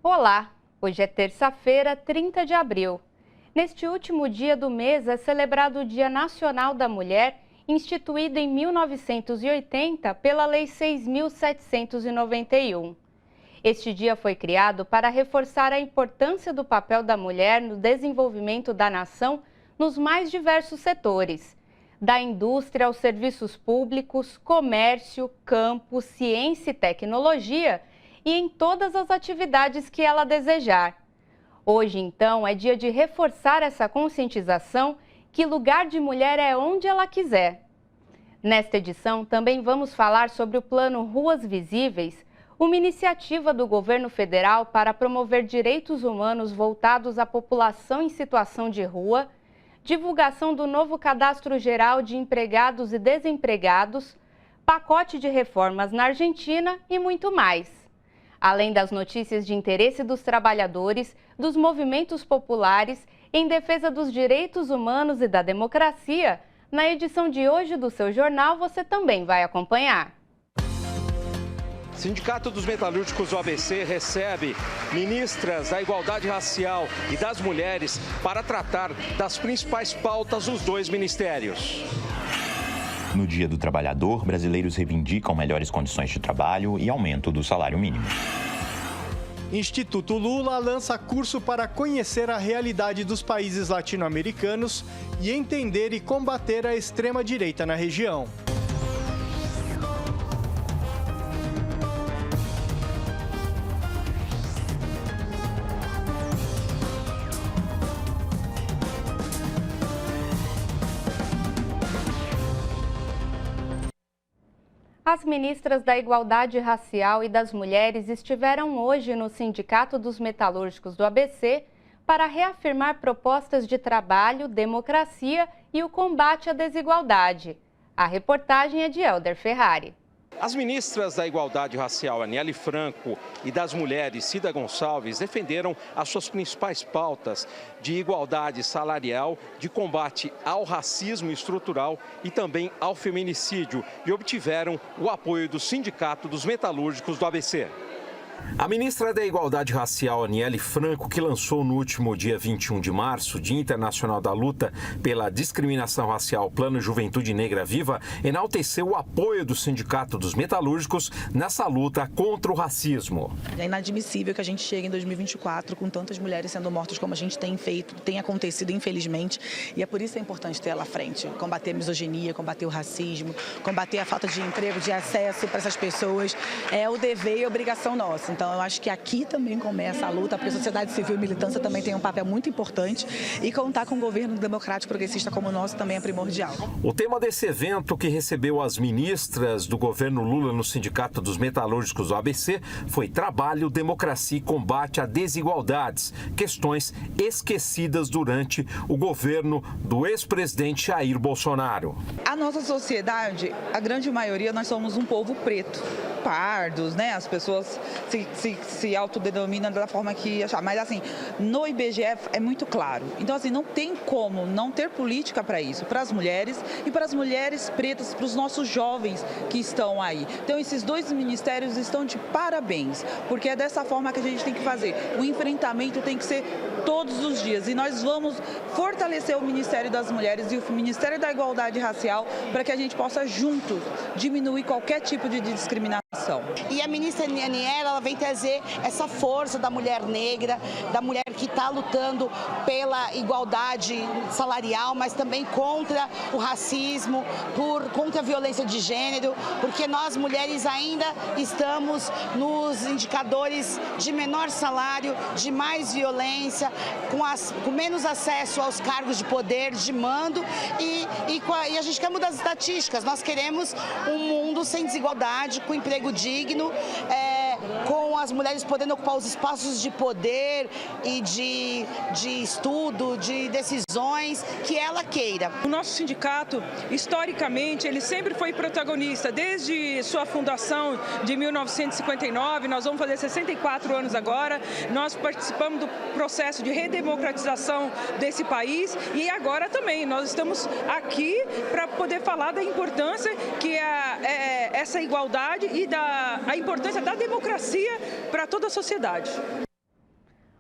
Olá! Hoje é terça-feira, 30 de abril. Neste último dia do mês é celebrado o Dia Nacional da Mulher, instituído em 1980 pela Lei 6.791. Este dia foi criado para reforçar a importância do papel da mulher no desenvolvimento da nação nos mais diversos setores, da indústria aos serviços públicos, comércio, campo, ciência e tecnologia e em todas as atividades que ela desejar. Hoje, então, é dia de reforçar essa conscientização que lugar de mulher é onde ela quiser. Nesta edição, também vamos falar sobre o Plano Ruas Visíveis, uma iniciativa do governo federal para promover direitos humanos voltados à população em situação de rua, divulgação do novo Cadastro Geral de Empregados e Desempregados, pacote de reformas na Argentina e muito mais. Além das notícias de interesse dos trabalhadores, dos movimentos populares, em defesa dos direitos humanos e da democracia, na edição de hoje do seu jornal você também vai acompanhar. Sindicato dos Metalúrgicos do ABC recebe ministras da Igualdade Racial e das Mulheres para tratar das principais pautas dos dois ministérios. No Dia do Trabalhador, brasileiros reivindicam melhores condições de trabalho e aumento do salário mínimo. Instituto Lula lança curso para conhecer a realidade dos países latino-americanos e entender e combater a extrema-direita na região. As ministras da Igualdade Racial e das Mulheres estiveram hoje no Sindicato dos Metalúrgicos do ABC para reafirmar propostas de trabalho, democracia e o combate à desigualdade. A reportagem é de Helder Ferrari. As ministras da Igualdade Racial, Aniele Franco, e das Mulheres, Cida Gonçalves, defenderam as suas principais pautas de igualdade salarial, de combate ao racismo estrutural e também ao feminicídio e obtiveram o apoio do Sindicato dos Metalúrgicos do ABC. A ministra da Igualdade Racial, Aniele Franco, que lançou no último dia 21 de março, Dia Internacional da Luta pela Discriminação Racial, Plano Juventude Negra Viva, enalteceu o apoio do Sindicato dos Metalúrgicos nessa luta contra o racismo. É inadmissível que a gente chegue em 2024 com tantas mulheres sendo mortas como a gente tem feito, tem acontecido infelizmente, e é por isso que é importante ter ela à frente, combater a misoginia, combater o racismo, combater a falta de emprego, de acesso para essas pessoas, é o dever e a obrigação nossa. Então, eu acho que aqui também começa a luta, porque a sociedade civil e militância também tem um papel muito importante e contar com um governo democrático progressista como o nosso também é primordial. O tema desse evento, que recebeu as ministras do governo Lula no Sindicato dos Metalúrgicos do ABC, foi trabalho, democracia e combate a desigualdades, questões esquecidas durante o governo do ex-presidente Jair Bolsonaro. A nossa sociedade, a grande maioria, nós somos um povo preto, pardos, né? As pessoas se autodenominam da forma que achar. Mas, assim, no IBGE é muito claro. Então, assim, não tem como não ter política para isso, para as mulheres e para as mulheres pretas, para os nossos jovens que estão aí. Então, esses dois ministérios estão de parabéns, porque é dessa forma que a gente tem que fazer. O enfrentamento tem que ser todos os dias. E nós vamos fortalecer o Ministério das Mulheres e o Ministério da Igualdade Racial para que a gente possa, juntos, diminuir qualquer tipo de discriminação. E a ministra Aniele, ela vem trazer essa força da mulher negra, da mulher que está lutando pela igualdade salarial, mas também contra o racismo, contra a violência de gênero, porque nós mulheres ainda estamos nos indicadores de menor salário, de mais violência, com menos acesso aos cargos de poder, de mando e a gente quer mudar as estatísticas. Nós queremos um mundo sem desigualdade, com emprego digno, com as mulheres podendo ocupar os espaços de poder e de estudo, de decisões que ela queira. O nosso sindicato, historicamente, ele sempre foi protagonista, desde sua fundação de 1959, nós vamos fazer 64 anos agora, nós participamos do processo de redemocratização desse país e agora também nós estamos aqui para poder falar da importância que é essa igualdade e a importância da democracia para toda a sociedade.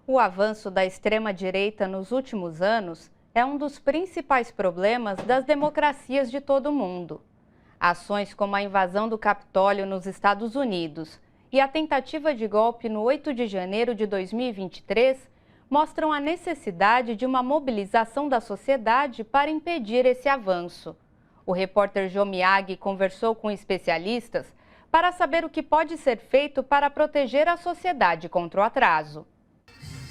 O avanço da extrema-direita nos últimos anos é um dos principais problemas das democracias de todo o mundo. Ações como a invasão do Capitólio nos Estados Unidos e a tentativa de golpe no 8 de janeiro de 2023 mostram a necessidade de uma mobilização da sociedade para impedir esse avanço. O repórter Jô Miyagi conversou com especialistas para saber o que pode ser feito para proteger a sociedade contra o atraso.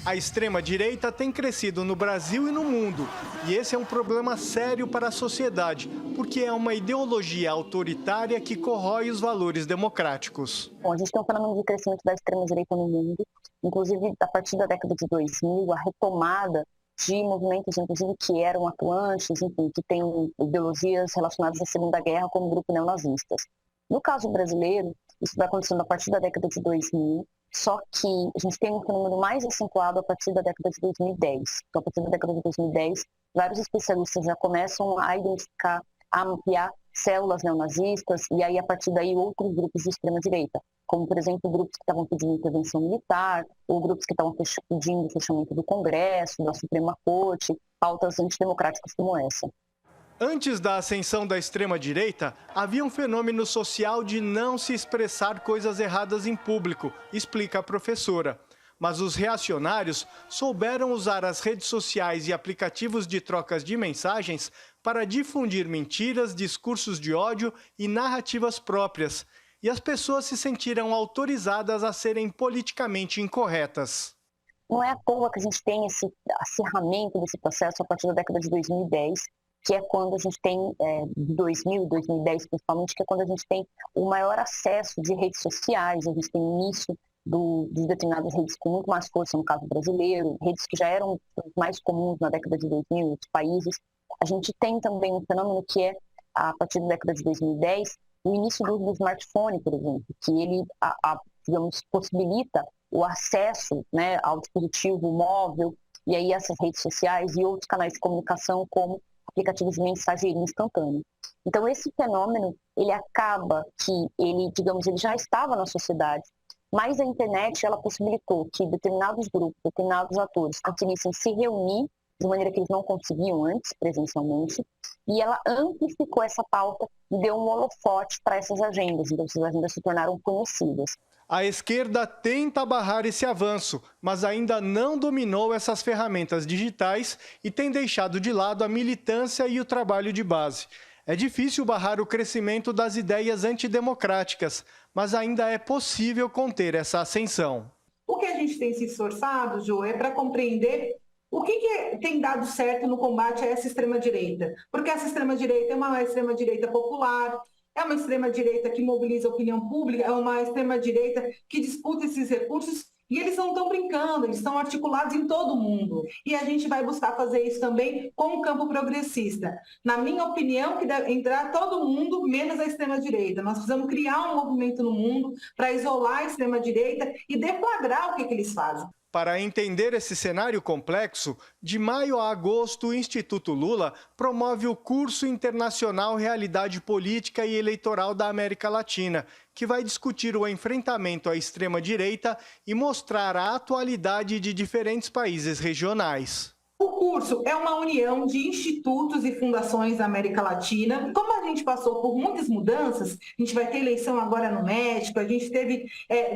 A extrema-direita tem crescido no Brasil e no mundo, e esse é um problema sério para a sociedade, porque é uma ideologia autoritária que corrói os valores democráticos. Bom, a gente tem um fenômeno de crescimento da extrema-direita no mundo, inclusive a partir da década de 2000, a retomada de movimentos, inclusive, que eram atuantes, enfim, que têm ideologias relacionadas à Segunda Guerra, como o grupo neonazistas. No caso brasileiro, isso vai acontecendo a partir da década de 2000, só que a gente tem um fenômeno mais acentuado a partir da década de 2010. Então, a partir da década de 2010, vários especialistas já começam a identificar, a mapear células neonazistas e aí, a partir daí, outros grupos de extrema-direita, como, por exemplo, grupos que estavam pedindo intervenção militar, ou grupos que estavam pedindo o fechamento do Congresso, da Suprema Corte, pautas antidemocráticas como essa. Antes da ascensão da extrema-direita, havia um fenômeno social de não se expressar coisas erradas em público, explica a professora. Mas os reacionários souberam usar as redes sociais e aplicativos de trocas de mensagens para difundir mentiras, discursos de ódio e narrativas próprias. E as pessoas se sentiram autorizadas a serem politicamente incorretas. Não é à toa que a gente tem esse acirramento desse processo a partir da década de 2010, que é quando a gente tem, 2000, 2010 principalmente, que é quando a gente tem o maior acesso de redes sociais, a gente tem o início de determinadas redes com muito mais força, no caso brasileiro, redes que já eram mais comuns na década de 2000 em outros países. A gente tem também um fenômeno que é, a partir da década de 2010, o início do smartphone, por exemplo, que ele, digamos, possibilita o acesso, né, ao dispositivo móvel, e aí essas redes sociais e outros canais de comunicação como aplicativos de mensageria instantânea. Então, esse fenômeno, ele acaba que ele já estava na sociedade, mas a internet, ela possibilitou que determinados grupos, determinados atores conseguissem se reunir de maneira que eles não conseguiam antes, presencialmente, e ela amplificou essa pauta e deu um holofote para essas agendas, então essas agendas se tornaram conhecidas. A esquerda tenta barrar esse avanço, mas ainda não dominou essas ferramentas digitais e tem deixado de lado a militância e o trabalho de base. É difícil barrar o crescimento das ideias antidemocráticas, mas ainda é possível conter essa ascensão. O que a gente tem se esforçado, Jô, é para compreender o que tem dado certo no combate a essa extrema-direita. Porque essa extrema-direita é uma extrema-direita popular, é uma extrema-direita que mobiliza a opinião pública, é uma extrema-direita que disputa esses recursos e eles não estão brincando, eles estão articulados em todo o mundo. E a gente vai buscar fazer isso também com o campo progressista. Na minha opinião, que deve entrar todo mundo, menos a extrema-direita. Nós precisamos criar um movimento no mundo para isolar a extrema-direita e deflagrar o que eles fazem. Para entender esse cenário complexo, de maio a agosto, o Instituto Lula promove o Curso Internacional Realidade Política e Eleitoral da América Latina, que vai discutir o enfrentamento à extrema-direita e mostrar a atualidade de diferentes países regionais. O curso é uma união de institutos e fundações da América Latina. Como a gente passou por muitas mudanças, a gente vai ter eleição agora no México, a gente teve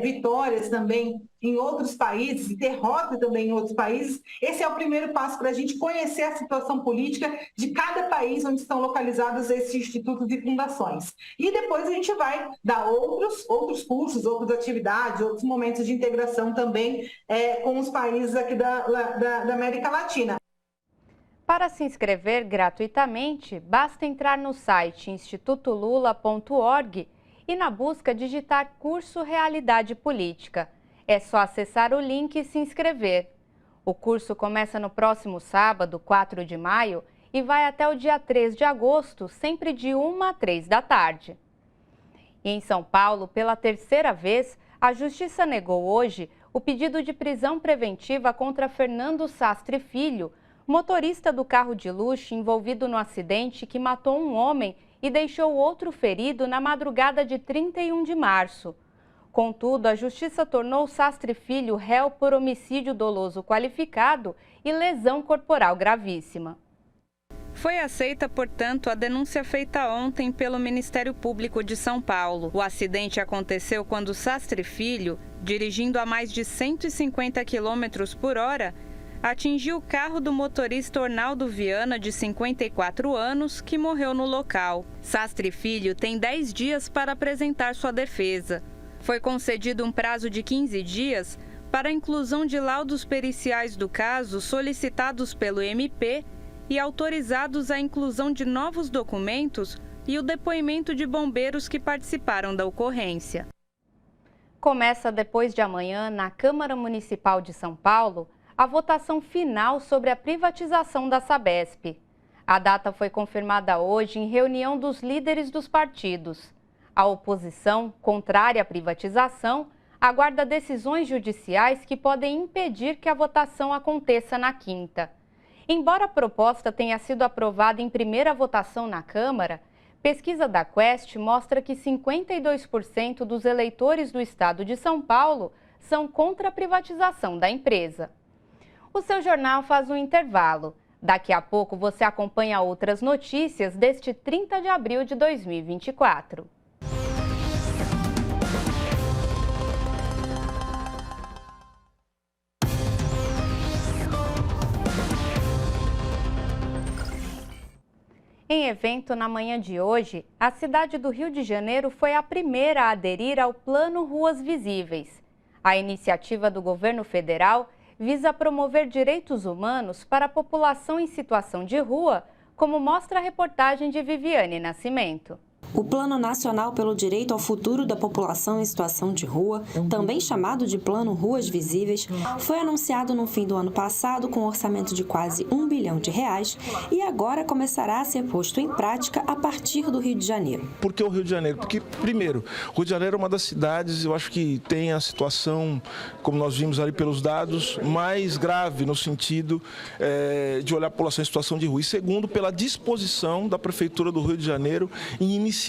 vitórias também em outros países, e derrota também em outros países. Esse é o primeiro passo para a gente conhecer a situação política de cada país onde estão localizados esses institutos e fundações. E depois a gente vai dar outros cursos, outras atividades, outros momentos de integração também com os países aqui da América Latina. Para se inscrever gratuitamente, basta entrar no site institutolula.org e na busca digitar Curso Realidade Política. É só acessar o link e se inscrever. O curso começa no próximo sábado, 4 de maio, e vai até o dia 3 de agosto, sempre de 1 a 3 da tarde. E em São Paulo, pela terceira vez, a Justiça negou hoje o pedido de prisão preventiva contra Fernando Sastre Filho, motorista do carro de luxo envolvido no acidente que matou um homem e deixou outro ferido na madrugada de 31 de março. Contudo, a Justiça tornou Sastre Filho réu por homicídio doloso qualificado e lesão corporal gravíssima. Foi aceita, portanto, a denúncia feita ontem pelo Ministério Público de São Paulo. O acidente aconteceu quando Sastre Filho, dirigindo a mais de 150 km por hora, atingiu o carro do motorista Ornaldo Viana, de 54 anos, que morreu no local. Sastre Filho tem 10 dias para apresentar sua defesa. Foi concedido um prazo de 15 dias para a inclusão de laudos periciais do caso solicitados pelo MP e autorizados a inclusão de novos documentos e o depoimento de bombeiros que participaram da ocorrência. Começa depois de amanhã, na Câmara Municipal de São Paulo, a votação final sobre a privatização da Sabesp. A data foi confirmada hoje em reunião dos líderes dos partidos. A oposição, contrária à privatização, aguarda decisões judiciais que podem impedir que a votação aconteça na quinta. Embora a proposta tenha sido aprovada em primeira votação na Câmara, pesquisa da Quest mostra que 52% dos eleitores do estado de São Paulo são contra a privatização da empresa. O seu jornal faz um intervalo. Daqui a pouco você acompanha outras notícias deste 30 de abril de 2024. Em evento na manhã de hoje, a cidade do Rio de Janeiro foi a primeira a aderir ao Plano Ruas Visíveis. A iniciativa do governo federal visa promover direitos humanos para a população em situação de rua, como mostra a reportagem de Viviane Nascimento. O Plano Nacional pelo Direito ao Futuro da População em Situação de Rua, também chamado de Plano Ruas Visíveis, foi anunciado no fim do ano passado com um orçamento de quase R$1 bilhão e agora começará a ser posto em prática a partir do Rio de Janeiro. Por que o Rio de Janeiro? Porque, primeiro, o Rio de Janeiro é uma das cidades, eu acho que tem a situação, como nós vimos ali pelos dados, mais grave no sentido de olhar a população em situação de rua. E segundo, pela disposição da Prefeitura do Rio de Janeiro em iniciar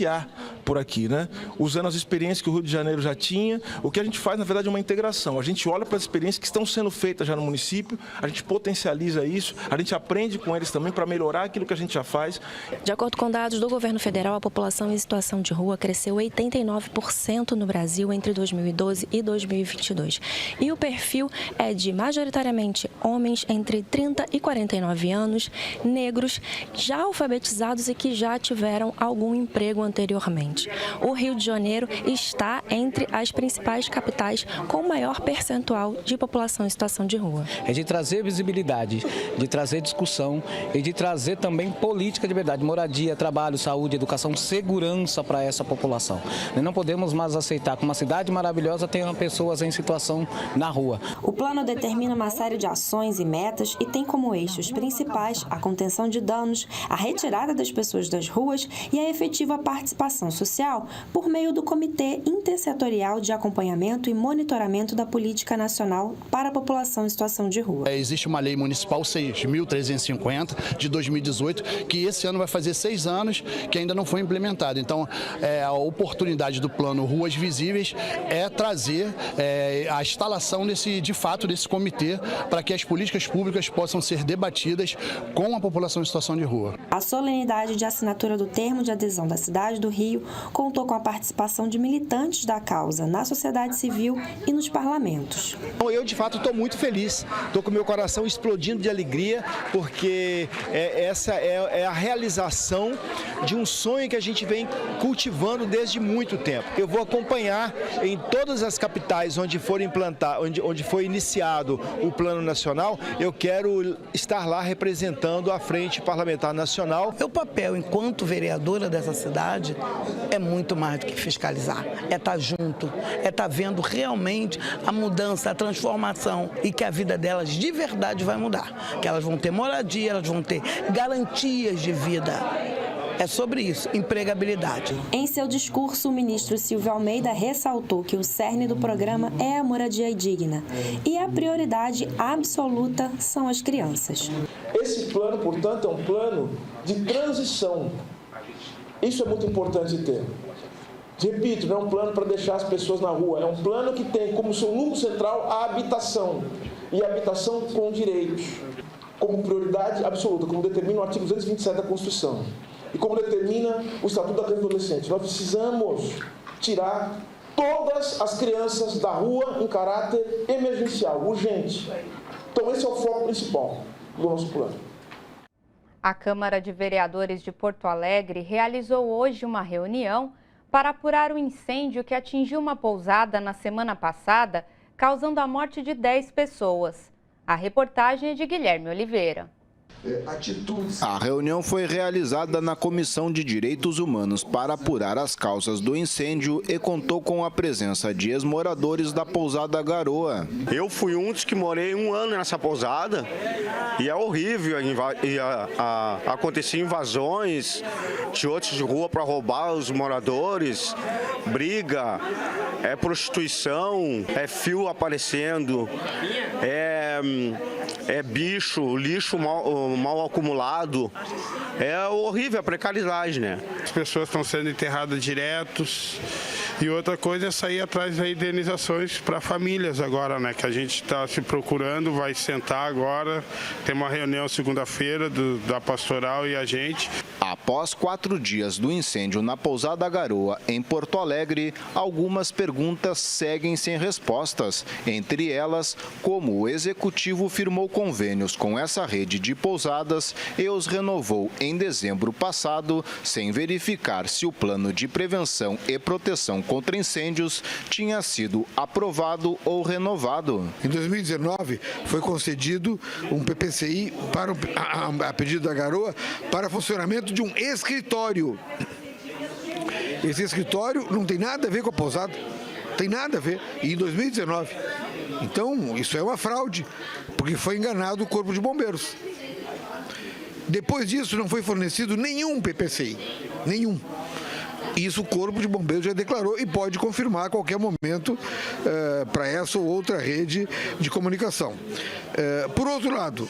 por aqui, né? Usando as experiências que o Rio de Janeiro já tinha, o que a gente faz, na verdade, é uma integração. A gente olha para as experiências que estão sendo feitas já no município, a gente potencializa isso, a gente aprende com eles também para melhorar aquilo que a gente já faz. De acordo com dados do governo federal, a população em situação de rua cresceu 89% no Brasil entre 2012 e 2022. E o perfil é de majoritariamente homens entre 30 e 49 anos, negros, já alfabetizados e que já tiveram algum emprego anteriormente. O Rio de Janeiro está entre as principais capitais com maior percentual de população em situação de rua. É de trazer visibilidade, de trazer discussão e de trazer também política de verdade, moradia, trabalho, saúde, educação, segurança para essa população. Não podemos mais aceitar que uma cidade maravilhosa tenha pessoas em situação na rua. O plano determina uma série de ações e metas e tem como eixos principais a contenção de danos, a retirada das pessoas das ruas e a efetiva participação social por meio do Comitê Intersetorial de Acompanhamento e Monitoramento da Política Nacional para a População em Situação de Rua. Existe uma lei municipal 6.350 de 2018, que esse ano vai fazer 6 anos que ainda não foi implementada. Então, a oportunidade do plano Ruas Visíveis é trazer a instalação de fato desse comitê para que as políticas públicas possam ser debatidas com a população em situação de rua. A solenidade de assinatura do termo de adesão da cidade do Rio contou com a participação de militantes da causa na sociedade civil e nos parlamentos. Eu, de fato, estou muito feliz, estou com meu coração explodindo de alegria, porque essa é a realização de um sonho que a gente vem cultivando desde muito tempo. Eu vou acompanhar em todas as capitais onde for onde foi iniciado o Plano Nacional, eu quero estar lá representando a Frente Parlamentar Nacional. Meu papel enquanto vereadora dessa cidade é muito mais do que fiscalizar, é estar junto, é estar vendo realmente a mudança, a transformação e que a vida delas de verdade vai mudar, que elas vão ter moradia, elas vão ter garantias de vida. É sobre isso, empregabilidade. Em seu discurso, o ministro Silvio Almeida ressaltou que o cerne do programa é a moradia digna e a prioridade absoluta são as crianças. Esse plano, portanto, é um plano de transição. Isso é muito importante ter. Repito, não é um plano para deixar as pessoas na rua, é um plano que tem como seu núcleo central a habitação, e a habitação com direitos, como prioridade absoluta, como determina o artigo 227 da Constituição, e como determina o Estatuto da Criança e do Adolescente. Nós precisamos tirar todas as crianças da rua em caráter emergencial, urgente. Então esse é o foco principal do nosso plano. A Câmara de Vereadores de Porto Alegre realizou hoje uma reunião para apurar o incêndio que atingiu uma pousada na semana passada, causando a morte de 10 pessoas. A reportagem é de Guilherme Oliveira. A reunião foi realizada na Comissão de Direitos Humanos para apurar as causas do incêndio e contou com a presença de ex-moradores da pousada Garoa. Eu fui um dos que morei 1 ano nessa pousada e é horrível. Aconteciam invasões de outros de rua para roubar os moradores, briga, prostituição, fio aparecendo, bicho, lixo mal acumulado. É horrível a precariedade, né? As pessoas estão sendo enterradas diretos. E outra coisa é sair atrás de indenizações para famílias agora, né? Que a gente está se procurando, vai sentar agora. Tem uma reunião segunda-feira da pastoral e a gente. Após 4 dias do incêndio na pousada Garoa, em Porto Alegre, algumas perguntas seguem sem respostas. Entre elas, como o executivo firmou convênios com essa rede de pousadas e os renovou em dezembro passado, sem verificar se o plano de prevenção e proteção contra incêndios tinha sido aprovado ou renovado. Em 2019, foi concedido um PPCI a pedido da Garoa para funcionamento de um escritório. Esse escritório não tem nada a ver com a pousada, tem nada a ver, e em 2019. Então, isso é uma fraude, porque foi enganado o Corpo de Bombeiros. Depois disso, não foi fornecido nenhum PPCI, nenhum. Isso o Corpo de Bombeiros já declarou e pode confirmar a qualquer momento para essa ou outra rede de comunicação. Por outro lado,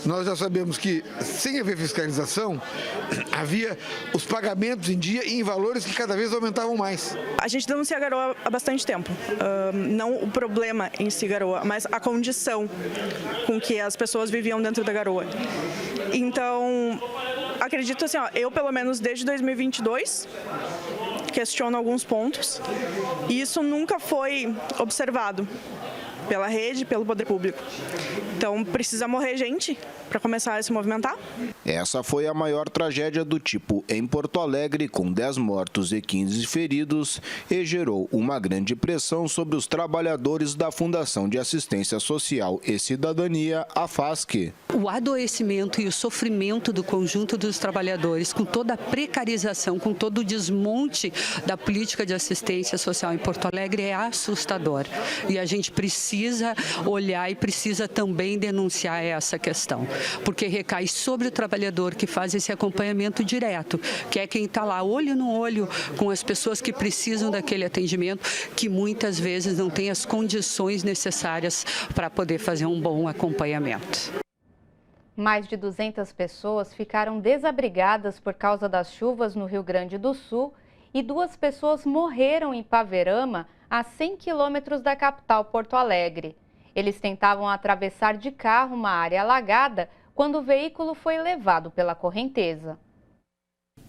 nós já sabemos que, sem haver fiscalização, havia os pagamentos em dia e em valores que cada vez aumentavam mais. A gente denuncia a Garoa há bastante tempo. Não o problema em si, Garoa, mas a condição com que as pessoas viviam dentro da Garoa. Então, acredito assim, eu pelo menos desde 2022 questiono alguns pontos e isso nunca foi observado pela rede, pelo poder público. Então precisa morrer gente para começar a se movimentar. Essa foi a maior tragédia do tipo em Porto Alegre, com 10 mortos e 15 feridos, e gerou uma grande pressão sobre os trabalhadores da Fundação de Assistência Social e Cidadania, a FASC. O adoecimento e o sofrimento do conjunto dos trabalhadores, com toda a precarização, com todo o desmonte da política de assistência social em Porto Alegre, é assustador. E a gente precisa olhar e precisa também denunciar essa questão, porque recai sobre o trabalhador que faz esse acompanhamento direto, que é quem está lá olho no olho com as pessoas que precisam daquele atendimento, que muitas vezes não tem as condições necessárias para poder fazer um bom acompanhamento. Mais de 200 pessoas ficaram desabrigadas por causa das chuvas no Rio Grande do Sul e 2 pessoas morreram em Paverama, a 100 quilômetros da capital Porto Alegre. Eles tentavam atravessar de carro uma área alagada quando o veículo foi levado pela correnteza.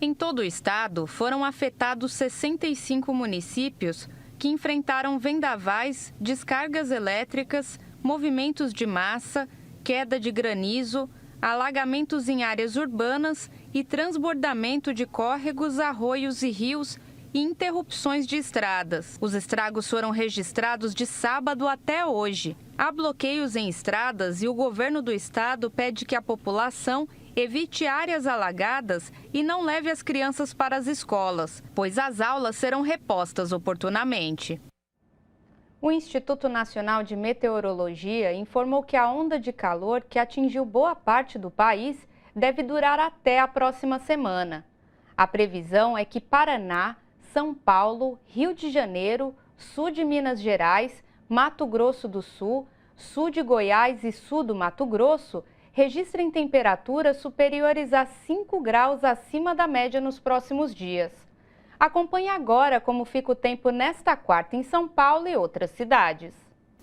Em todo o estado, foram afetados 65 municípios que enfrentaram vendavais, descargas elétricas, movimentos de massa, queda de granizo, alagamentos em áreas urbanas e transbordamento de córregos, arroios e rios e interrupções de estradas. Os estragos foram registrados de sábado até hoje. Há bloqueios em estradas e o governo do estado pede que a população evite áreas alagadas e não leve as crianças para as escolas, pois as aulas serão repostas oportunamente. O Instituto Nacional de Meteorologia informou que a onda de calor que atingiu boa parte do país deve durar até a próxima semana. A previsão é que Paraná, São Paulo, Rio de Janeiro, sul de Minas Gerais, Mato Grosso do Sul, sul de Goiás e sul do Mato Grosso registrem temperaturas superiores a 5 graus acima da média nos próximos dias. Acompanhe agora como fica o tempo nesta quarta em São Paulo e outras cidades.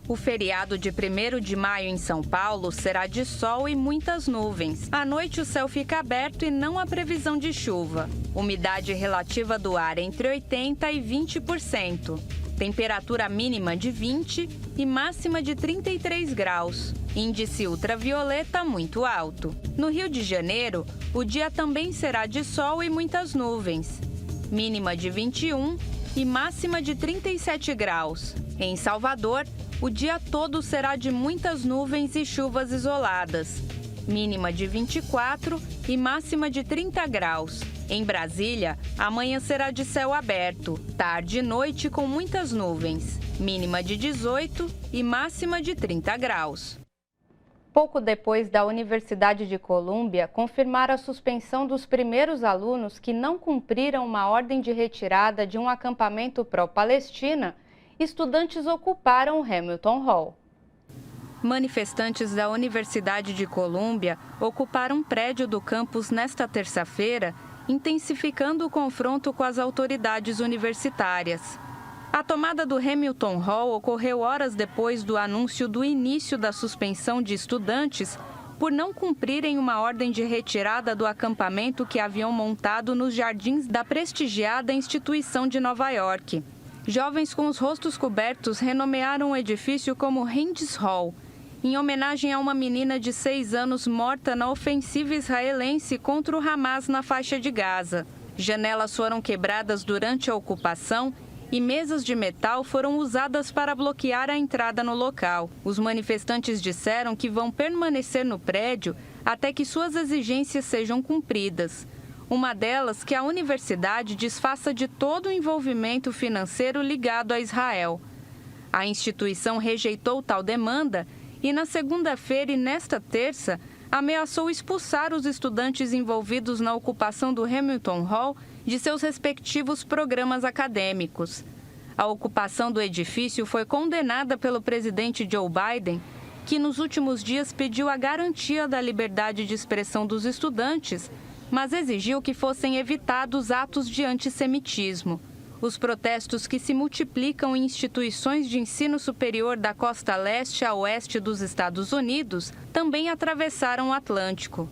O feriado de 1º de maio em São Paulo será de sol e muitas nuvens. À noite o céu fica aberto e não há previsão de chuva. Umidade relativa do ar entre 80% e 20%. Temperatura mínima de 20 e máxima de 33 graus. Índice ultravioleta muito alto. No Rio de Janeiro, o dia também será de sol e muitas nuvens. Mínima de 21 e máxima de 37 graus. Em Salvador, o dia todo será de muitas nuvens e chuvas isoladas. Mínima de 24 e máxima de 30 graus. Em Brasília, amanhã será de céu aberto, tarde e noite com muitas nuvens. Mínima de 18 e máxima de 30 graus. Pouco depois da Universidade de Colômbia confirmar a suspensão dos primeiros alunos que não cumpriram uma ordem de retirada de um acampamento pró-Palestina, estudantes ocuparam o Hamilton Hall. Manifestantes da Universidade de Colômbia ocuparam um prédio do campus nesta terça-feira, intensificando o confronto com as autoridades universitárias. A tomada do Hamilton Hall ocorreu horas depois do anúncio do início da suspensão de estudantes por não cumprirem uma ordem de retirada do acampamento que haviam montado nos jardins da prestigiada instituição de Nova York. Jovens com os rostos cobertos renomearam o edifício como Hind's Hall, em homenagem a uma menina de 6 anos morta na ofensiva israelense contra o Hamas na faixa de Gaza. Janelas foram quebradas durante a ocupação e mesas de metal foram usadas para bloquear a entrada no local. Os manifestantes disseram que vão permanecer no prédio até que suas exigências sejam cumpridas. Uma delas, que a universidade desfaça de todo o envolvimento financeiro ligado a Israel. A instituição rejeitou tal demanda e, na segunda-feira e nesta terça, ameaçou expulsar os estudantes envolvidos na ocupação do Hamilton Hall de seus respectivos programas acadêmicos. A ocupação do edifício foi condenada pelo presidente Joe Biden, que nos últimos dias pediu a garantia da liberdade de expressão dos estudantes, mas exigiu que fossem evitados atos de antissemitismo. Os protestos que se multiplicam em instituições de ensino superior da costa leste a oeste dos Estados Unidos também atravessaram o Atlântico.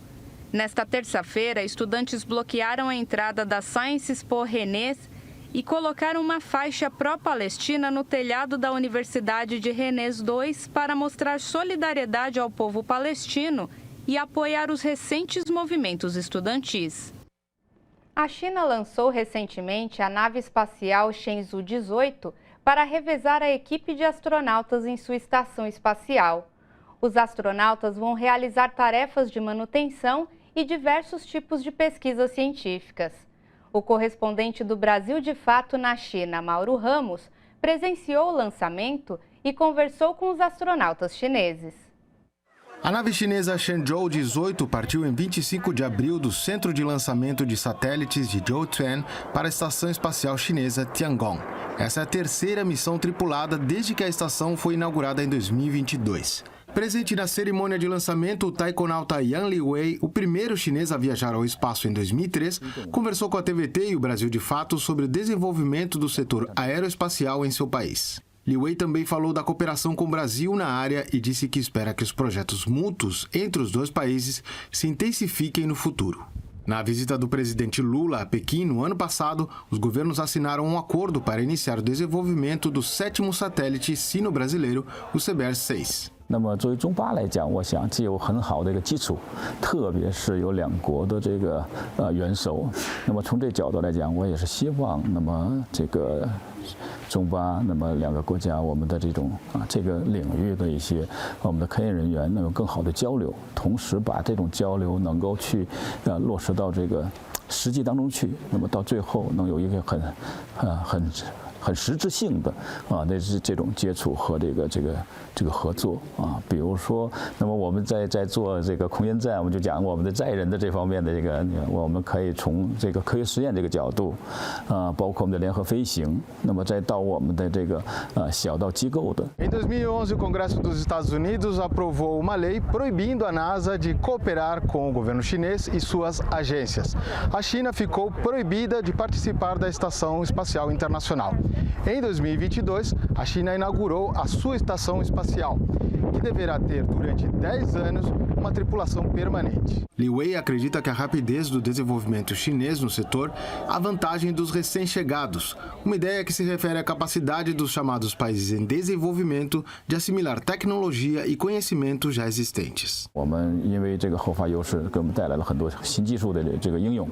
Nesta terça-feira, estudantes bloquearam a entrada da Sciences Po Rennes e colocaram uma faixa pró-Palestina no telhado da Universidade de Rennes II para mostrar solidariedade ao povo palestino e apoiar os recentes movimentos estudantis. A China lançou recentemente a nave espacial Shenzhou 18 para revezar a equipe de astronautas em sua estação espacial. Os astronautas vão realizar tarefas de manutenção e diversos tipos de pesquisas científicas. O correspondente do Brasil de Fato na China, Mauro Ramos, presenciou o lançamento e conversou com os astronautas chineses. A nave chinesa Shenzhou 18 partiu em 25 de abril do Centro de Lançamento de Satélites de Zhouquan para a Estação Espacial Chinesa Tiangong. Essa é a terceira missão tripulada desde que a estação foi inaugurada em 2022. Presente na cerimônia de lançamento, o taikonauta Yan Liwei, o primeiro chinês a viajar ao espaço em 2003, conversou com a TVT e o Brasil de Fato sobre o desenvolvimento do setor aeroespacial em seu país. Liwei também falou da cooperação com o Brasil na área e disse que espera que os projetos mútuos entre os dois países se intensifiquem no futuro. Na visita do presidente Lula a Pequim no ano passado, os governos assinaram um acordo para iniciar o desenvolvimento do 7º satélite sino-brasileiro, o CBR-6. 那么作为中巴来讲，我想这有很好的一个基础，特别是有两国的这个元首。那么从这角度来讲，我也是希望，那么这个中巴，那么两个国家，我们的这种这个领域的一些我们的科研人员能有更好的交流，同时把这种交流能够去落实到这个实际当中去，那么到最后能有一个很很实质性的那是这种接触和这个合作比如说，那么我们在做这个空间站，我们就讲我们的载人的这方面的这个，我们可以从这个科学实验这个角度，包括我们的联合飞行，那么再到我们的这个小到机构的。Em 2011, o Congresso dos Estados Unidos aprovou uma lei proibindo a NASA de cooperar com o governo chinês e suas agências. A China ficou proibida de participar da Estação Espacial Internacional. Em 2022, a China inaugurou a sua estação espacial, que deverá ter durante 10 anos uma tripulação permanente. Li Wei acredita que a rapidez do desenvolvimento chinês no setor é a vantagem dos recém-chegados, uma ideia que se refere à capacidade dos chamados países em desenvolvimento de assimilar tecnologia e conhecimento já existentes. 我们因为这个后发优势，给我们带来了很多新技术的这个应用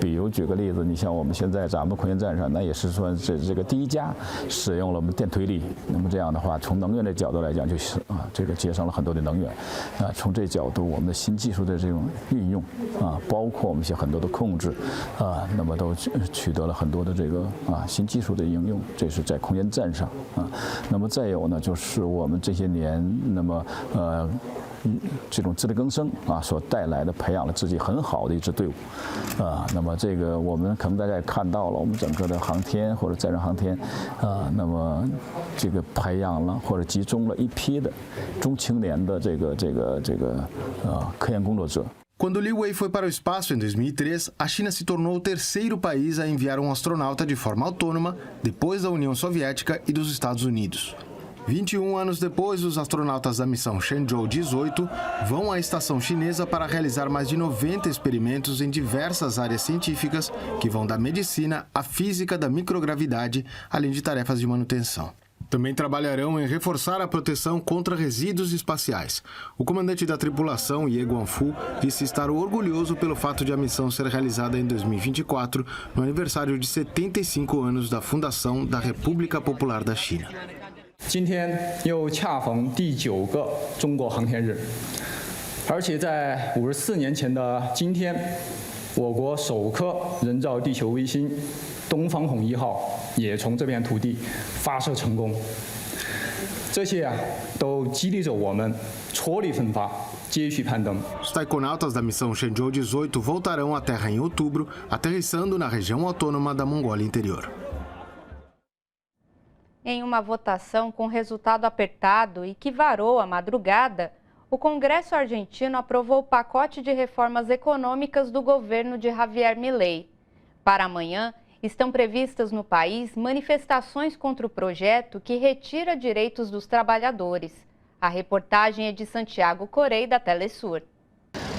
比如举个例子，你像我们现在咱们空间站上，那也是算是这个第一家使用了我们电推力。那么这样的话，从能源的角度来讲，就是这个节省了很多的能源从这角度，我们的新技术的这种运用包括我们一些很多的控制那么都取得了很多的这个新技术的应用，这是在空间站上那么再有呢，就是我们这些年那么这种自力更生所带来的培养了自己很好的一支队伍那么这个我们可能大家也看到了，我们整个的航天或者载人航天那么这个培养了或者集中了一批的中青年的这个科研工作者。Quando Li Wei foi para o espaço em 2003, a China se tornou o terceiro país a enviar um astronauta de forma autônoma, depois da União Soviética e dos Estados Unidos. 21 anos depois, os astronautas da missão Shenzhou 18 vão à estação chinesa para realizar mais de 90 experimentos em diversas áreas científicas que vão da medicina à física da microgravidade, além de tarefas de manutenção. Também trabalharão em reforçar a proteção contra resíduos espaciais. O comandante da tripulação, Ye Guangfu, disse estar orgulhoso pelo fato de a missão ser realizada em 2024, no aniversário de 75 anos da fundação da República Popular da China. 今天又恰逢第9个中国航天日，而且在54年前的今天，我国首颗人造地球卫星东方红1号也从这片土地发射成功。这些都激励着我们踔厉奋发，继续攀登。Os taikonautas da missão Shenzhou 18 voltarão à Terra em outubro, aterrissando na região autônoma da Mongólia Interior. Em uma votação com resultado apertado e que varou a madrugada, o Congresso argentino aprovou o pacote de reformas econômicas do governo de Javier Milei. Para amanhã, estão previstas no país manifestações contra o projeto que retira direitos dos trabalhadores. A reportagem é de Santiago Corey, da Telesur.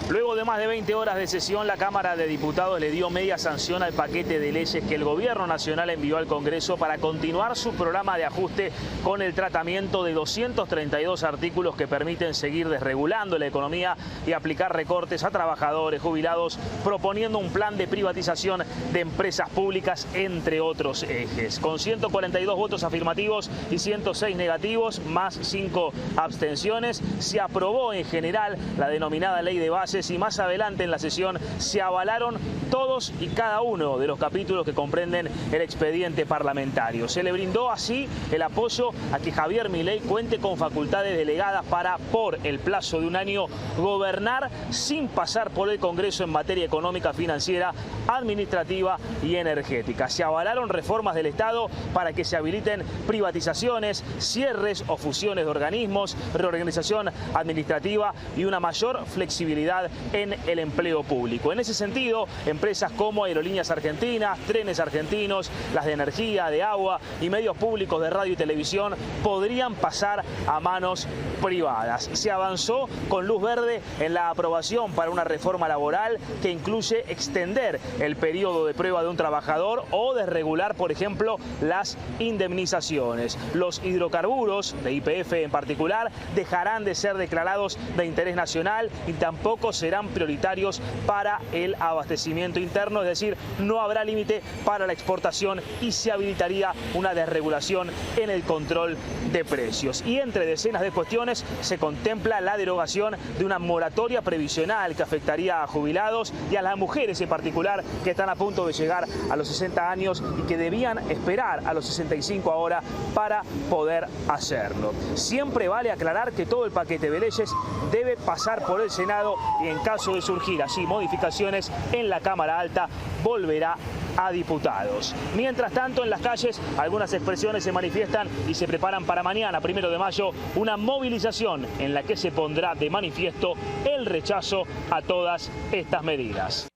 Luego de más de 20 horas de sesión, la Cámara de Diputados le dio media sanción al paquete de leyes que el Gobierno Nacional envió al Congreso para continuar su programa de ajuste con el tratamiento de 232 artículos que permiten seguir desregulando la economía y aplicar recortes a trabajadores, jubilados, proponiendo un plan de privatización de empresas públicas, entre otros ejes. Con 142 votos afirmativos y 106 negativos, más 5 abstenciones, se aprobó en general la denominada Ley de Bases y más adelante en la sesión se avalaron todos y cada uno de los capítulos que comprenden el expediente parlamentario. Se le brindó así el apoyo a que Javier Milei cuente con facultades delegadas para, por el plazo de un año, gobernar sin pasar por el Congreso en materia económica, financiera, administrativa y energética. Se avalaron reformas del Estado para que se habiliten privatizaciones, cierres o fusiones de organismos, reorganización administrativa y una mayor flexibilidad en el empleo público. En ese sentido, empresas como Aerolíneas Argentinas, Trenes Argentinos, las de energía, de agua y medios públicos de radio y televisión podrían pasar a manos privadas. Se avanzó con luz verde en la aprobación para una reforma laboral que incluye extender el periodo de prueba de un trabajador o desregular, por ejemplo, las indemnizaciones. Los hidrocarburos, de YPF en particular, dejarán de ser declarados de interés nacional y tampoco serán prioritarios para el abastecimiento interno, es decir, no habrá límite para la exportación y se habilitaría una desregulación en el control de precios. Y entre decenas de cuestiones se contempla la derogación de una moratoria previsional que afectaría a jubilados y a las mujeres en particular que están a punto de llegar a los 60 años y que debían esperar a los 65 ahora para poder hacerlo. Siempre vale aclarar que todo el paquete de leyes debe pasar por el Senado y en caso de surgir así modificaciones en la Cámara Alta volverá a diputados. Mientras tanto, en las calles algunas expresiones se manifiestan y se preparan para mañana, 1 de mayo, una movilización en la que se pondrá de manifiesto el rechazo a todas estas medidas.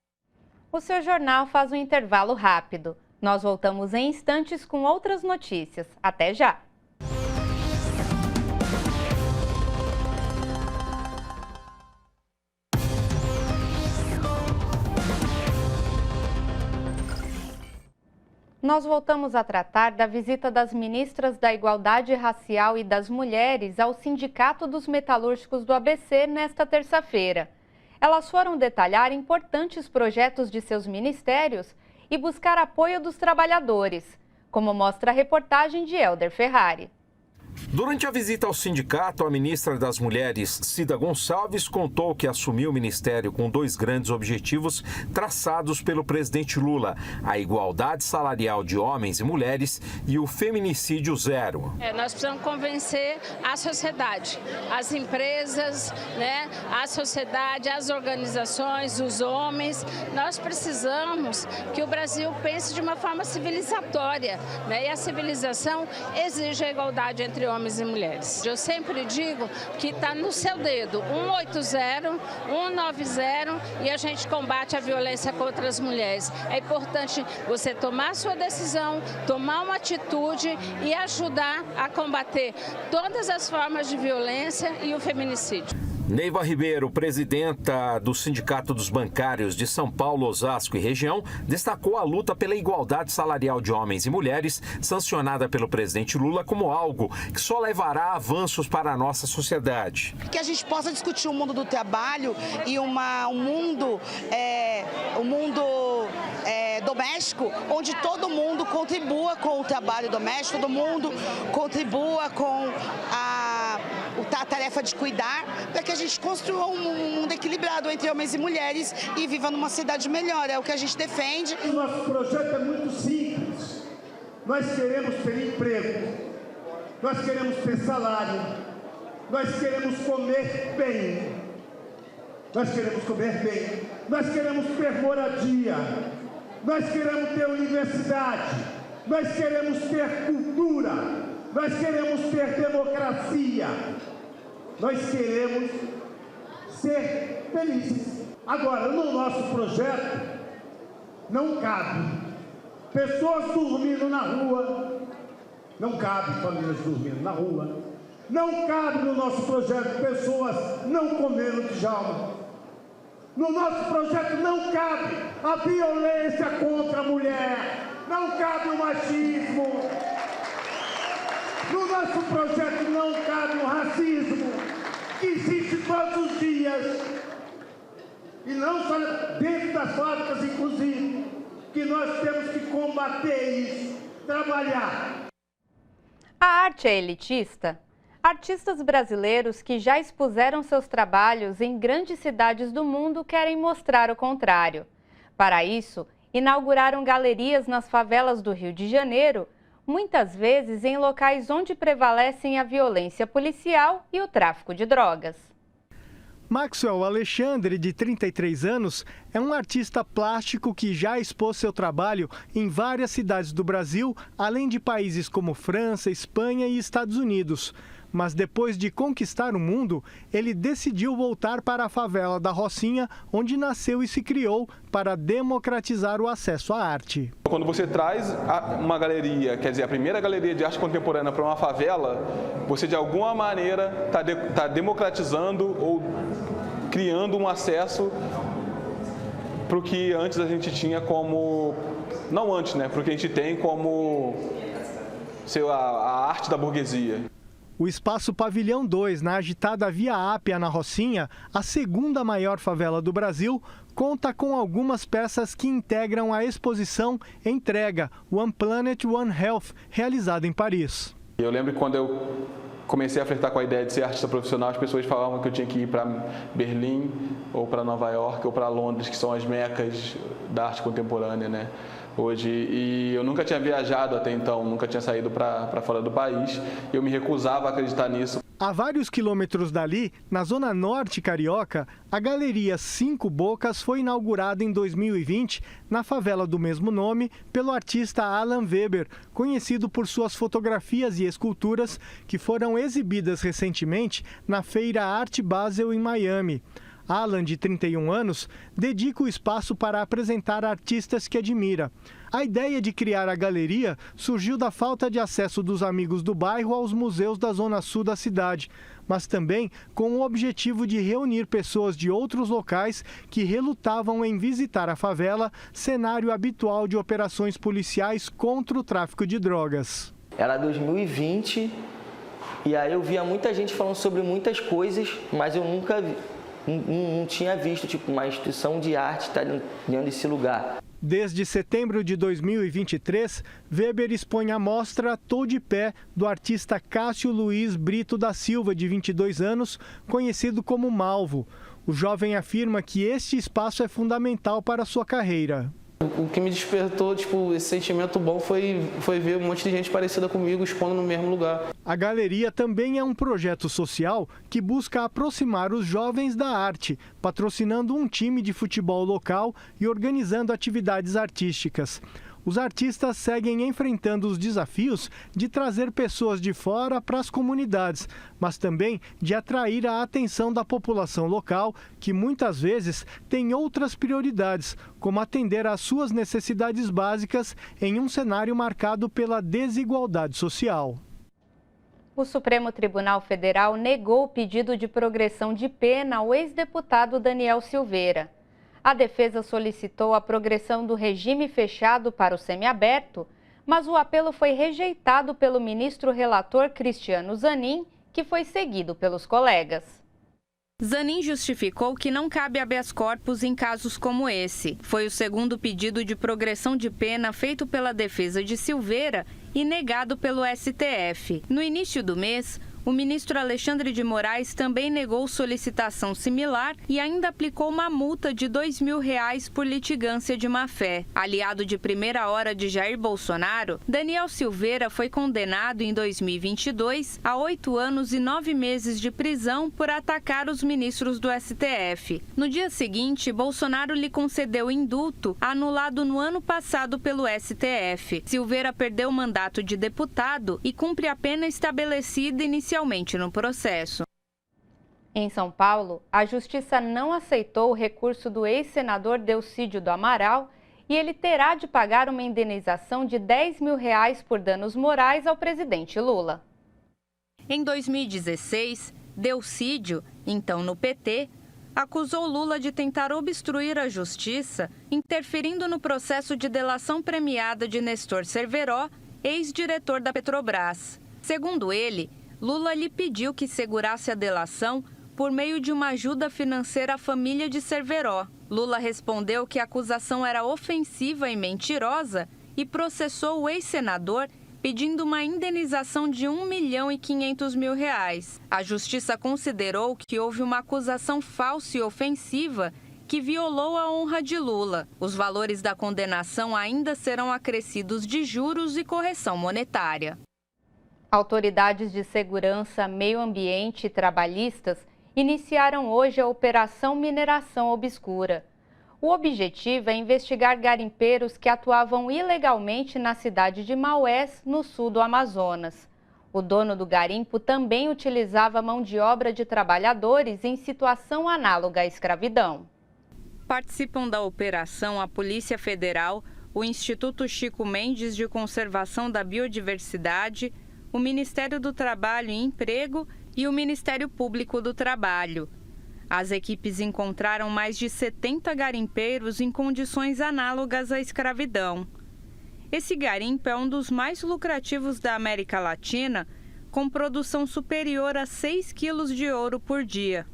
O seu jornal faz intervalo rápido. Nós voltamos em instantes com outras notícias. Até já! Nós voltamos a tratar da visita das ministras da Igualdade Racial e das Mulheres ao Sindicato dos Metalúrgicos do ABC nesta terça-feira. Elas foram detalhar importantes projetos de seus ministérios e buscar apoio dos trabalhadores, como mostra a reportagem de Helder Ferrari. Durante a visita ao sindicato, a ministra das Mulheres, Cida Gonçalves, contou que assumiu o ministério com 2 grandes objetivos traçados pelo presidente Lula: a igualdade salarial de homens e mulheres e o feminicídio zero. Nós precisamos convencer a sociedade, as empresas, a sociedade, as organizações, os homens. Nós precisamos que o Brasil pense de uma forma civilizatória, e a civilização exige a igualdade entre homens e mulheres. Eu sempre digo que está no seu dedo, 180, 190, e a gente combate a violência contra as mulheres. É importante você tomar sua decisão, tomar uma atitude e ajudar a combater todas as formas de violência e o feminicídio. Neiva Ribeiro, presidenta do Sindicato dos Bancários de São Paulo, Osasco e região, destacou a luta pela igualdade salarial de homens e mulheres, sancionada pelo presidente Lula, como algo que só levará avanços para a nossa sociedade. Que a gente possa discutir o mundo do trabalho e um mundo doméstico, onde todo mundo contribua com o trabalho doméstico, todo mundo contribua com a tarefa de cuidar, para que a gente construa um mundo equilibrado entre homens e mulheres e viva numa cidade melhor. É o que a gente defende. O nosso projeto é muito simples. Nós queremos ter emprego, nós queremos ter salário, nós queremos comer bem, nós queremos ter moradia, nós queremos ter universidade, nós queremos ter cultura, nós queremos ter democracia, nós queremos ser felizes. Agora, no nosso projeto, não cabe pessoas dormindo na rua, não cabe famílias dormindo na rua, não cabe no nosso projeto pessoas não comendo pijama. No nosso projeto não cabe a violência contra a mulher, não cabe o machismo. No nosso projeto não cabe o racismo, que existe todos os dias, e não só dentro das fábricas, inclusive, que nós temos que combater isso, trabalhar. A arte é elitista? Artistas brasileiros que já expuseram seus trabalhos em grandes cidades do mundo querem mostrar o contrário. Para isso, inauguraram galerias nas favelas do Rio de Janeiro, muitas vezes em locais onde prevalecem a violência policial e o tráfico de drogas. Maxwell Alexandre, de 33 anos, é um artista plástico que já expôs seu trabalho em várias cidades do Brasil, além de países como França, Espanha e Estados Unidos. Mas depois de conquistar o mundo, ele decidiu voltar para a favela da Rocinha, onde nasceu e se criou, para democratizar o acesso à arte. Quando você traz uma galeria, quer dizer, a primeira galeria de arte contemporânea para uma favela, você de alguma maneira está democratizando ou criando um acesso para o que antes a gente tinha como... Não antes, né? Para o que a gente tem como, sei lá, a arte da burguesia. O espaço Pavilhão 2, na agitada Via Ápia, na Rocinha, a segunda maior favela do Brasil, conta com algumas peças que integram a exposição Entrega, One Planet, One Health, realizada em Paris. Eu lembro que quando eu comecei a flertar com a ideia de ser artista profissional, as pessoas falavam que eu tinha que ir para Berlim, ou para Nova York, ou para Londres, que são as mecas da arte contemporânea, né? Hoje, e eu nunca tinha viajado até então, nunca tinha saído para fora do país, eu me recusava a acreditar nisso. A vários quilômetros dali, na zona norte carioca, a Galeria Cinco Bocas foi inaugurada em 2020 na favela do mesmo nome pelo artista Alan Weber, conhecido por suas fotografias e esculturas que foram exibidas recentemente na Feira Art Basel em Miami. Alan, de 31 anos, dedica o espaço para apresentar artistas que admira. A ideia de criar a galeria surgiu da falta de acesso dos amigos do bairro aos museus da zona sul da cidade, mas também com o objetivo de reunir pessoas de outros locais que relutavam em visitar a favela, cenário habitual de operações policiais contra o tráfico de drogas. Era 2020 e aí eu via muita gente falando sobre muitas coisas, mas eu nunca não tinha visto uma instituição de arte estar dentro desse lugar. Desde setembro de 2023, Weber expõe a mostra Tô de Pé, do artista Cássio Luiz Brito da Silva, de 22 anos, conhecido como Malvo. O jovem afirma que este espaço é fundamental para a sua carreira. O que me despertou, esse sentimento bom foi ver um monte de gente parecida comigo expondo no mesmo lugar. A galeria também é um projeto social que busca aproximar os jovens da arte, patrocinando um time de futebol local e organizando atividades artísticas. Os artistas seguem enfrentando os desafios de trazer pessoas de fora para as comunidades, mas também de atrair a atenção da população local, que muitas vezes tem outras prioridades, como atender às suas necessidades básicas em um cenário marcado pela desigualdade social. O Supremo Tribunal Federal negou o pedido de progressão de pena ao ex-deputado Daniel Silveira. A defesa solicitou a progressão do regime fechado para o semiaberto, mas o apelo foi rejeitado pelo ministro relator Cristiano Zanin, que foi seguido pelos colegas. Zanin justificou que não cabe habeas corpus em casos como esse. Foi o segundo pedido de progressão de pena feito pela defesa de Silveira e negado pelo STF. No início do mês, o ministro Alexandre de Moraes também negou solicitação similar e ainda aplicou uma multa de R$2.000 por litigância de má-fé. Aliado de primeira hora de Jair Bolsonaro, Daniel Silveira foi condenado em 2022 a 8 anos e 9 meses de prisão por atacar os ministros do STF. No dia seguinte, Bolsonaro lhe concedeu indulto, anulado no ano passado pelo STF. Silveira perdeu o mandato de deputado e cumpre a pena estabelecida inicialmente no processo. Em São Paulo, a Justiça não aceitou o recurso do ex-senador Delcídio do Amaral e ele terá de pagar uma indenização de R$10.000 por danos morais ao presidente Lula. Em 2016, Delcídio, então no PT, acusou Lula de tentar obstruir a justiça, interferindo no processo de delação premiada de Nestor Cerveró, ex-diretor da Petrobras. Segundo ele, Lula lhe pediu que segurasse a delação por meio de uma ajuda financeira à família de Cerveró. Lula respondeu que a acusação era ofensiva e mentirosa e processou o ex-senador pedindo uma indenização de R$1.500.000. A Justiça considerou que houve uma acusação falsa e ofensiva que violou a honra de Lula. Os valores da condenação ainda serão acrescidos de juros e correção monetária. Autoridades de segurança, meio ambiente e trabalhistas iniciaram hoje a Operação Mineração Obscura. O objetivo é investigar garimpeiros que atuavam ilegalmente na cidade de Maués, no sul do Amazonas. O dono do garimpo também utilizava mão de obra de trabalhadores em situação análoga à escravidão. Participam da operação a Polícia Federal, o Instituto Chico Mendes de Conservação da Biodiversidade, o Ministério do Trabalho e Emprego e o Ministério Público do Trabalho. As equipes encontraram mais de 70 garimpeiros em condições análogas à escravidão. Esse garimpo é um dos mais lucrativos da América Latina, com produção superior a 6 quilos de ouro por dia.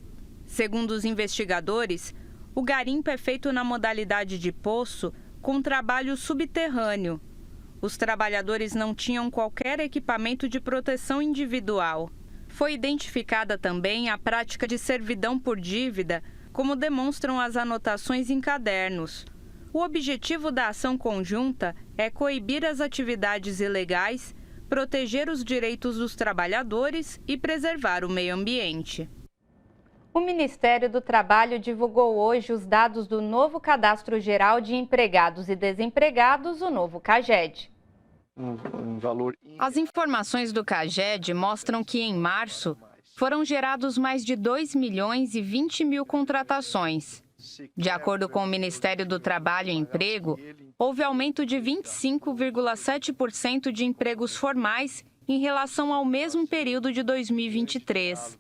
Segundo os investigadores, o garimpo é feito na modalidade de poço, com trabalho subterrâneo. Os trabalhadores não tinham qualquer equipamento de proteção individual. Foi identificada também a prática de servidão por dívida, como demonstram as anotações em cadernos. O objetivo da ação conjunta é coibir as atividades ilegais, proteger os direitos dos trabalhadores e preservar o meio ambiente. O Ministério do Trabalho divulgou hoje os dados do novo Cadastro Geral de Empregados e Desempregados, o novo CAGED. As informações do CAGED mostram que, em março, foram gerados mais de 2 milhões e 20 mil contratações. De acordo com o Ministério do Trabalho e Emprego, houve aumento de 25,7% de empregos formais em relação ao mesmo período de 2023.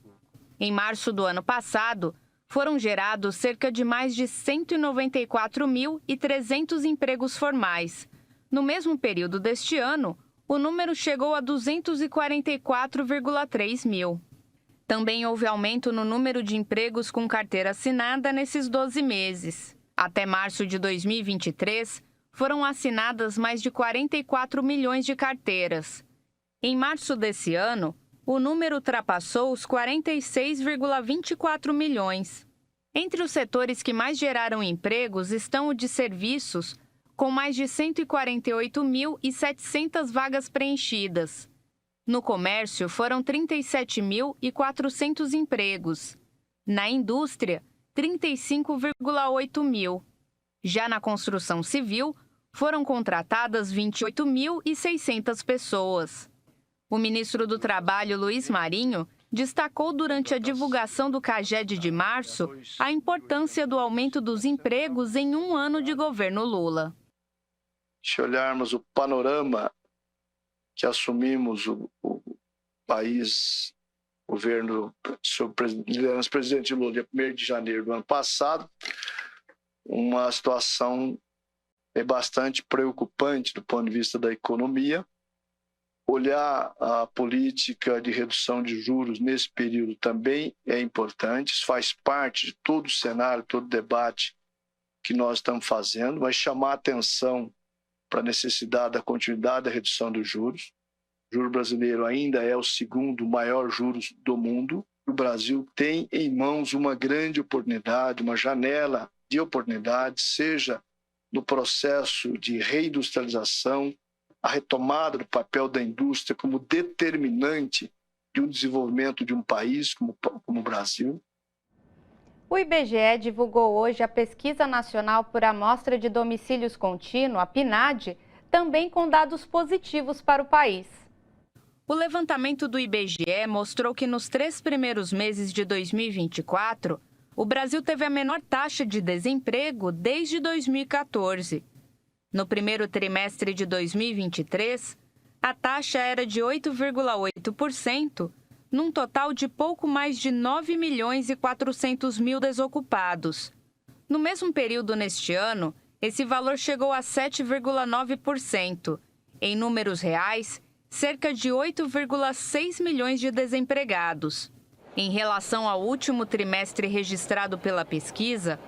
Em março do ano passado, foram gerados cerca de mais de 194.300 empregos formais. No mesmo período deste ano, o número chegou a 244,3 mil. Também houve aumento no número de empregos com carteira assinada nesses 12 meses. Até março de 2023, foram assinadas mais de 44 milhões de carteiras. Em março desse ano, o número ultrapassou os 46,24 milhões. Entre os setores que mais geraram empregos estão o de serviços, com mais de 148.700 vagas preenchidas. No comércio, foram 37.400 empregos. Na indústria, 35,8 mil. Já na construção civil, foram contratadas 28.600 pessoas. O ministro do Trabalho, Luiz Marinho, destacou durante a divulgação do CAGED de março a importância do aumento dos empregos em um ano de governo Lula. Se olharmos o panorama que assumimos o país, o governo sob liderança do presidente Lula, dia 1º de janeiro do ano passado, uma situação bastante preocupante do ponto de vista da economia. Olhar a política de redução de juros nesse período também é importante, isso faz parte de todo o cenário, todo o debate que nós estamos fazendo, mas chamar a atenção para a necessidade da continuidade da redução dos juros. O juro brasileiro ainda é o segundo maior juros do mundo. O Brasil tem em mãos uma grande oportunidade, uma janela de oportunidade, seja no processo de reindustrialização, a retomada do papel da indústria como determinante de um desenvolvimento de um país como o Brasil. O IBGE divulgou hoje a Pesquisa Nacional por Amostra de Domicílios Contínuo, a PNAD, também com dados positivos para o país. O levantamento do IBGE mostrou que nos 3 primeiros meses de 2024, o Brasil teve a menor taxa de desemprego desde 2014. No primeiro trimestre de 2023, a taxa era de 8,8%, num total de pouco mais de 9.400.000 desocupados. No mesmo período neste ano, esse valor chegou a 7,9%. Em números reais, cerca de 8,6 milhões de desempregados. Em relação ao último trimestre registrado pela pesquisa,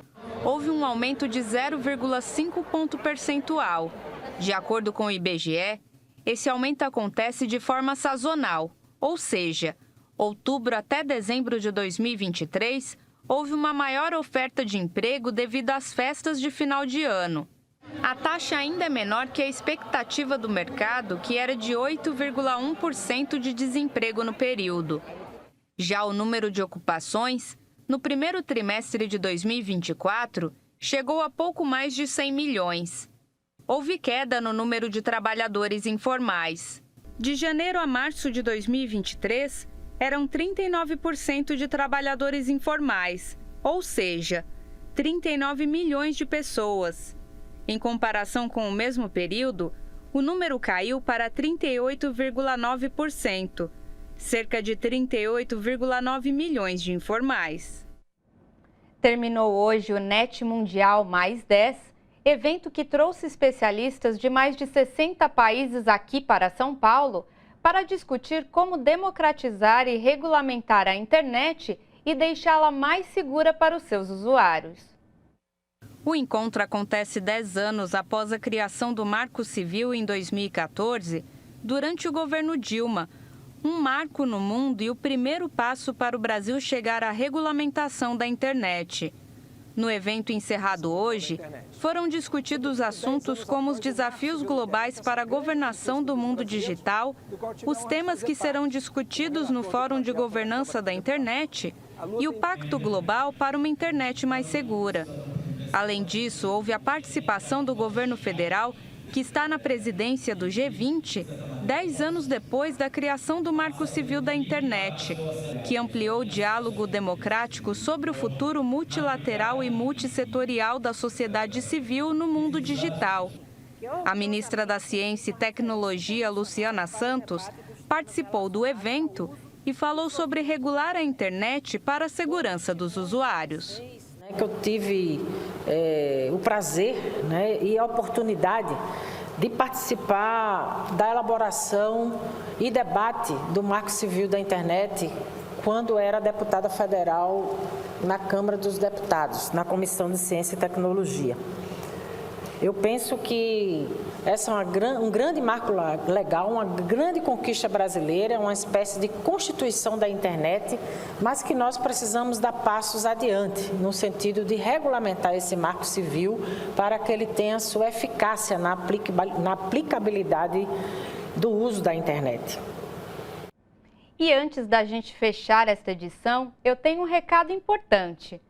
houve um aumento de 0,5 ponto percentual. De acordo com o IBGE, esse aumento acontece de forma sazonal, ou seja, outubro até dezembro de 2023, houve uma maior oferta de emprego devido às festas de final de ano. A taxa ainda é menor que a expectativa do mercado, que era de 8,1% de desemprego no período. Já o número de ocupações, no primeiro trimestre de 2024, chegou a pouco mais de 100 milhões. Houve queda no número de trabalhadores informais. De janeiro a março de 2023, eram 39% de trabalhadores informais, ou seja, 39 milhões de pessoas. Em comparação com o mesmo período, o número caiu para 38,9%, cerca de 38,9 milhões de informais. Terminou hoje o NET Mundial Mais 10, evento que trouxe especialistas de mais de 60 países aqui para São Paulo para discutir como democratizar e regulamentar a internet e deixá-la mais segura para os seus usuários. O encontro acontece 10 anos após a criação do Marco Civil em 2014, durante o governo Dilma, um marco no mundo e o primeiro passo para o Brasil chegar à regulamentação da internet. No evento encerrado hoje, foram discutidos assuntos como os desafios globais para a governação do mundo digital, os temas que serão discutidos no Fórum de Governança da Internet e o Pacto Global para uma Internet mais segura. Além disso, houve a participação do governo federal, que está na presidência do G20, 10 anos depois da criação do Marco Civil da Internet, que ampliou o diálogo democrático sobre o futuro multilateral e multissetorial da sociedade civil no mundo digital. A ministra da Ciência e Tecnologia, Luciana Santos, participou do evento e falou sobre regular a internet para a segurança dos usuários. Que eu tive o prazer, e a oportunidade de participar da elaboração e debate do Marco Civil da Internet quando era deputada federal na Câmara dos Deputados, na Comissão de Ciência e Tecnologia. Eu penso que essa é um grande marco legal, uma grande conquista brasileira, uma espécie de constituição da internet, mas que nós precisamos dar passos adiante, no sentido de regulamentar esse marco civil para que ele tenha sua eficácia na aplicabilidade do uso da internet. E antes da gente fechar esta edição, eu tenho um recado importante.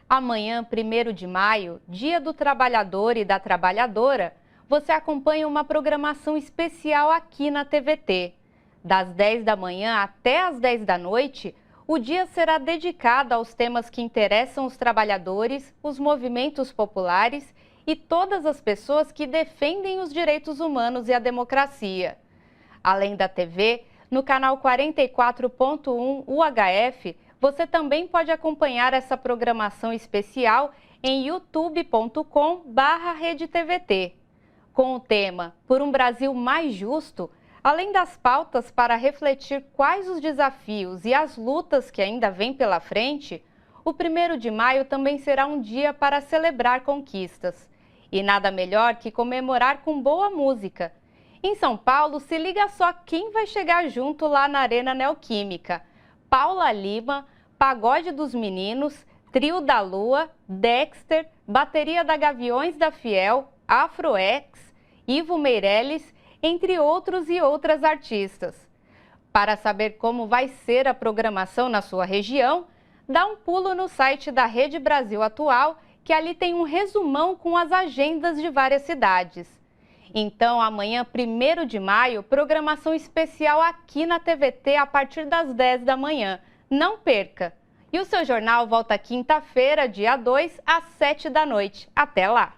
Amanhã, 1º de maio, Dia do Trabalhador e da Trabalhadora, você acompanha uma programação especial aqui na TVT. Das 10 da manhã até as 10 da noite, o dia será dedicado aos temas que interessam os trabalhadores, os movimentos populares e todas as pessoas que defendem os direitos humanos e a democracia. Além da TV, no canal 44.1 UHF, você também pode acompanhar essa programação especial em youtube.com/RedeTVT. Com o tema Por um Brasil Mais Justo, além das pautas para refletir quais os desafios e as lutas que ainda vêm pela frente, o 1º de maio também será um dia para celebrar conquistas. E nada melhor que comemorar com boa música. Em São Paulo, se liga só quem vai chegar junto lá na Arena Neoquímica. Paula Lima, Pagode dos Meninos, Trio da Lua, Dexter, Bateria da Gaviões da Fiel, Afroex, Ivo Meirelles, entre outros e outras artistas. Para saber como vai ser a programação na sua região, dá um pulo no site da Rede Brasil Atual, que ali tem um resumão com as agendas de várias cidades. Então, amanhã, 1º de maio, programação especial aqui na TVT a partir das 10 da manhã. Não perca! E o seu jornal volta quinta-feira, dia 2, às 7 da noite. Até lá!